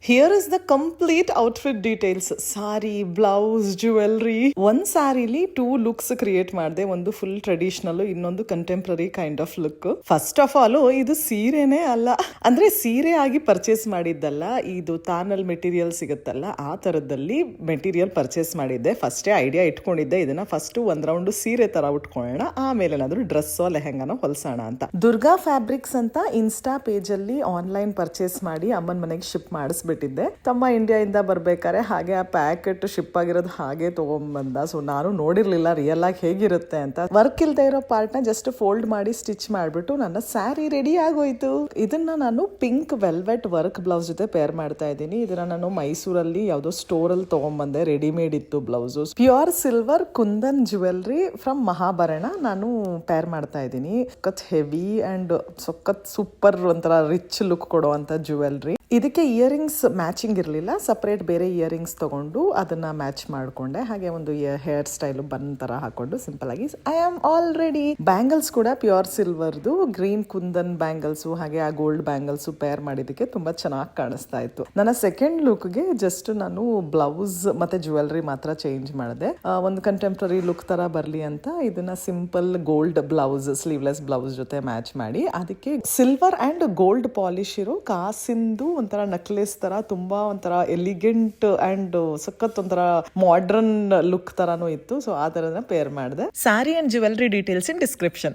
Here is the complete outfit details. Sorry, blouse, jewellery. ಒಂದ್ ಸ್ಯಾರಿಲಿ 2 looks create ಮಾಡಿದೆ. ಒಂದು full traditional, ಇನ್ನೊಂದು contemporary kind of look. First of all ಇದು ಸೀರೆನೇ ಅಲ್ಲ, ಅಂದ್ರೆ ಸೀರೆ ಆಗಿ ಪರ್ಚೇಸ್ ಮಾಡಿದ್ದಲ್ಲ. ಇದು ತಾನಲ್ ಮೆಟೀರಿಯಲ್ ಸಿಗುತ್ತಲ್ಲ, ಆ ತರದಲ್ಲಿ ಮೆಟೀರಿಯಲ್ ಪರ್ಚೇಸ್ ಮಾಡಿದ್ದೆ. ಫಸ್ಟೇ ಐಡಿಯಾ ಇಟ್ಕೊಂಡಿದ್ದೆ, ಇದನ್ನ ಫಸ್ಟ್ ಒಂದ್ ರೌಂಡ್ ಸೀರೆ ತರ ಉಟ್ಕೊಳ್ಳೋಣ, ಆಮೇಲೆ ಏನಾದ್ರು ಡ್ರೆಸ್ಸೋ ಲೆಹೆಂಗಾನೋ ಹೊಲ್ಸೋಣ ಅಂತ. ದುರ್ಗಾ ಫ್ಯಾಬ್ರಿಕ್ಸ್ ಅಂತ ಇನ್ಸ್ಟಾ ಪೇಜ್ ಅಲ್ಲಿ ಆನ್ಲೈನ್ ಪರ್ಚೇಸ್ ಮಾಡಿ ಅಮ್ಮನ ಮನೆಗೆ ಶಿಪ್ ಮಾಡಿಸ್ಬಿಟ್ಟಿದ್ದೆ. ತಮ್ಮ ಇಂಡಿಯಾದಿಂದ ಬರ್ಬೇಕಾರೆ ಹಾಗೆ ಆ ಪ್ಯಾಕೆಟ್ ಶಿಪ್ ಆಗಿರೋದು ಹಾಗೆ ತಗೊಂಡ್ಬಂದ. ಸೊ ನಾನು ನೋಡಿರ್ಲಿಲ್ಲ ರಿಯಲ್ ಆಗಿ ಹೇಗಿರುತ್ತೆ ಅಂತ. ವರ್ಕ್ ಇಲ್ದೇ ಇರೋ ಪಾರ್ಟ್ ನ ಜಸ್ಟ್ ಫೋಲ್ಡ್ ಮಾಡಿ ಸ್ಟಿಚ್ ಮಾಡ್ಬಿಟ್ಟು ನನ್ನ ಸ್ಯಾರಿ ರೆಡಿ ಆಗೋಯ್ತು. ಇದನ್ನ ನಾನು ಪಿಂಕ್ ವೆಲ್ವೆಟ್ ವರ್ಕ್ ಬ್ಲೌಸ್ ಜೊತೆ ಪೇರ್ ಮಾಡ್ತಾ ಇದ್ದೀನಿ. ಇದನ್ನ ನಾನು ಮೈಸೂರಲ್ಲಿ ಯಾವ್ದೋ ಸ್ಟೋರ್ ಅಲ್ಲಿ ತಗೊಂಡ್ಬಂದೆ, ರೆಡಿಮೇಡ್ ಇತ್ತು blouse. Pure silver kundan jewellery from Mahabharana ನಾನು ಪೇರ್ ಮಾಡ್ತಾ ಇದ್ದೀನಿ. ಸಖತ್ ಹೆವಿ ಅಂಡ್ ಸಖತ್ ಸೂಪರ್ ಒಂಥರ ರಿಚ್ ಲುಕ್ ಕೊಡುವಂತ ಜ್ಯುವೆಲ್ರಿ. ಇದಕ್ಕೆ ಇಯರಿಂಗ್ಸ್ ಮ್ಯಾಚಿಂಗ್ ಇರಲಿಲ್ಲ, ಸಪರೇಟ್ ಬೇರೆ ಇಯರಿಂಗ್ಸ್ ತಗೊಂಡು ಅದನ್ನ ಮ್ಯಾಚ್ ಮಾಡ್ಕೊಂಡೆ. ಹಾಗೆ ಒಂದು ಹೇರ್ ಸ್ಟೈಲ್ ಬನ್ ತರ ಹಾಕೊಂಡು ಸಿಂಪಲ್ ಆಗಿ I am all ready. Bangles ಕೂಡ ಪ್ಯೂರ್ ಸಿಲ್ವರ್ದು ಗ್ರೀನ್ ಕುಂದನ್ ಬ್ಯಾಂಗಲ್ಸ್ ಹಾಗೆ ಆ ಗೋಲ್ಡ್ ಬ್ಯಾಂಗಲ್ಸ್ ಪೇರ್ ಮಾಡಿದಕ್ಕೆ ತುಂಬಾ ಚೆನ್ನಾಗಿ ಕಾಣಿಸ್ತಾ ಇತ್ತು. ನನ್ನ ಸೆಕೆಂಡ್ ಲುಕ್ಗೆ ಜಸ್ಟ್ ನಾನು ಬ್ಲೌಸ್ ಮತ್ತೆ ಜ್ಯುವೆಲ್ರಿ ಮಾತ್ರ ಚೇಂಜ್ ಮಾಡಿದೆ. ಒಂದು ಕಂಟೆಂಪ್ರರಿ ಲುಕ್ ತರ ಬರ್ಲಿ ಅಂತ ಇದನ್ನ simple gold blouse, sleeveless blouse ಜೊತೆ ಮ್ಯಾಚ್ ಮಾಡಿ ಅದಕ್ಕೆ ಸಿಲ್ವರ್ ಅಂಡ್ ಗೋಲ್ಡ್ ಪಾಲಿಶ್ ಇರೋ ಕಾಸಿಂದು ಒಂಥರ ನೆಕ್ಲೆಸ್ ತರ ತುಂಬಾ ಒಂಥರ ಎಲಿಗೆಂಟ್ ಅಂಡ್ ಸಖತ್ ಒಂಥರ ಮಾಡರ್ನ್ ಲುಕ್ ತರಾನು ಇತ್ತು. ಸೊ ಆ ತರನ ಪೇರ್ ಮಾಡಿದೆ. Sari and jewellery details in description.